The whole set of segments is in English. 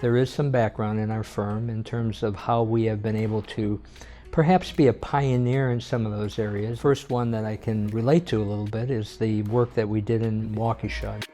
There is some background in our firm in terms of how we have been able to perhaps be a pioneer in some of those areas. First one that I can relate to a little bit is the work that we did in Waukesha.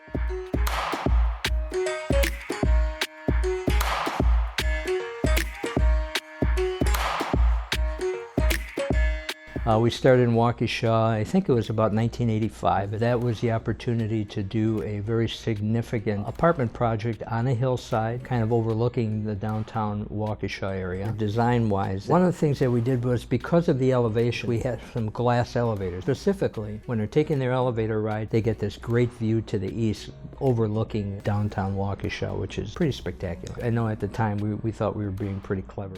We started in Waukesha, I think it was about 1985. That was the opportunity to do a very significant apartment project on a hillside, kind of overlooking the downtown Waukesha area. Design-wise, one of the things that we did was, because of the elevation, we had some glass elevators. Specifically, when they're taking their elevator ride, they get this great view to the east, overlooking downtown Waukesha, which is pretty spectacular. I know at the time we thought we were being pretty clever.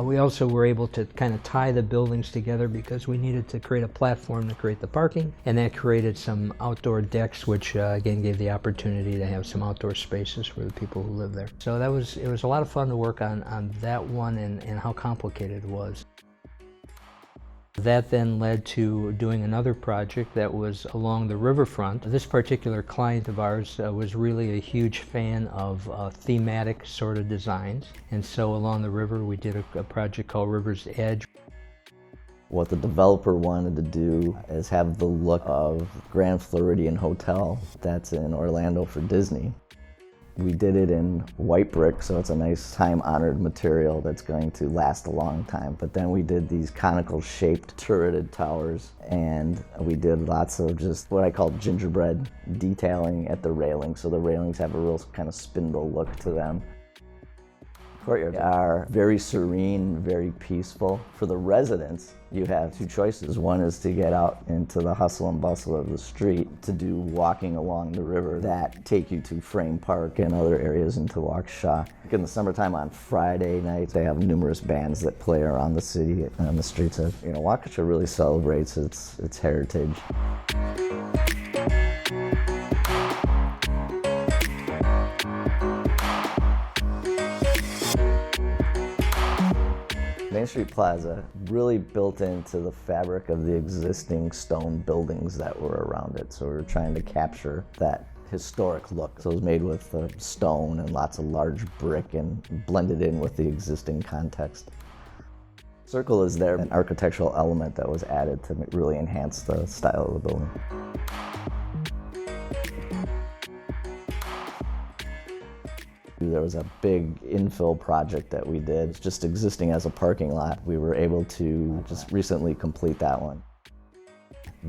We also were able to kind of tie the buildings together because we needed to create a platform to create the parking, and that created some outdoor decks, which again gave the opportunity to have some outdoor spaces for the people who live there. So it was a lot of fun to work on that one and how complicated it was. That then led to doing another project that was along the riverfront. This particular client of ours was really a huge fan of thematic sort of designs. And so along the river we did a project called River's Edge. What the developer wanted to do is have the look of Grand Floridian Hotel that's in Orlando for Disney. We did it in white brick, so it's a nice time-honored material that's going to last a long time. But then we did these conical shaped turreted towers, and we did lots of just what I call gingerbread detailing at the railings. So the railings have a real kind of spindle look to them. Courtyards are very serene, very peaceful. For the residents, you have two choices. One is to get out into the hustle and bustle of the street, to do walking along the river that take you to Frame Park and other areas into Waukesha. In the summertime on Friday nights, they have numerous bands that play around the city and on the streets. Waukesha really celebrates its heritage. Main Street Plaza really built into the fabric of the existing stone buildings that were around it. So we were trying to capture that historic look. So it was made with stone and lots of large brick and blended in with the existing context. Circle is there, an architectural element that was added to really enhance the style of the building. There was a big infill project that we did, just existing as a parking lot. We were able to just recently complete that one.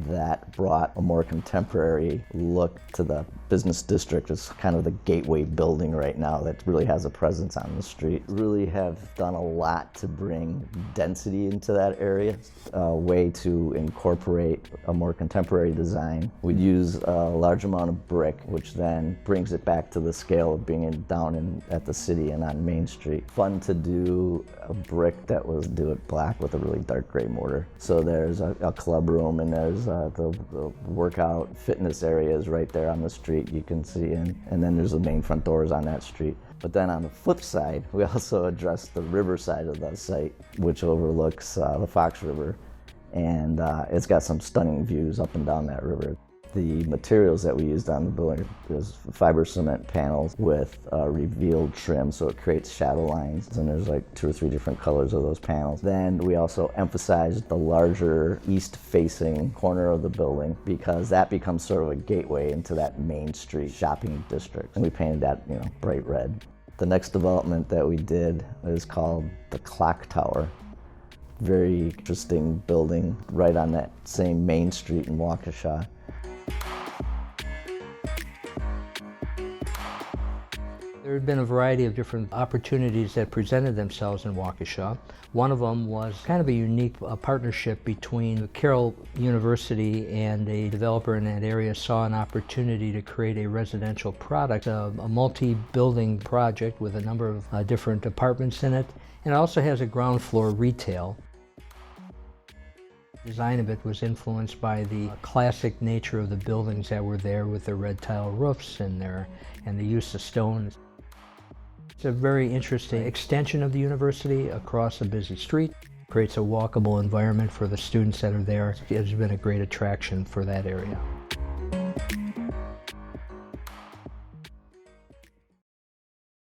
That brought a more contemporary look to the business district. It's kind of the gateway building right now that really has a presence on the street. Really have done a lot to bring density into that area, a way to incorporate a more contemporary design. We use a large amount of brick, which then brings it back to the scale of being down at the city and on Main Street. Fun to do a brick that was do it black with a really dark gray mortar. So there's a club room, and there's the workout fitness areas right there on the street you can see, and then there's the main front doors on that street. But then on the flip side, we also addressed the river side of the site, which overlooks the Fox River, and it's got some stunning views up and down that river. The materials that we used on the building is fiber cement panels with revealed trim, so it creates shadow lines, and there's like 2 or 3 different colors of those panels. Then we also emphasized the larger east-facing corner of the building because that becomes sort of a gateway into that Main Street shopping district, and we painted that, bright red. The next development that we did is called the Clock Tower. Very interesting building right on that same Main Street in Waukesha. There had been a variety of different opportunities that presented themselves in Waukesha. One of them was kind of a unique partnership between Carroll University and a developer in that area saw an opportunity to create a residential product, a multi-building project with a number of different apartments in it, and it also has a ground floor retail. The design of it was influenced by the classic nature of the buildings that were there with their red tile roofs and the use of stone. It's a very interesting extension of the university across a busy street. Creates a walkable environment for the students that are there. It has been a great attraction for that area.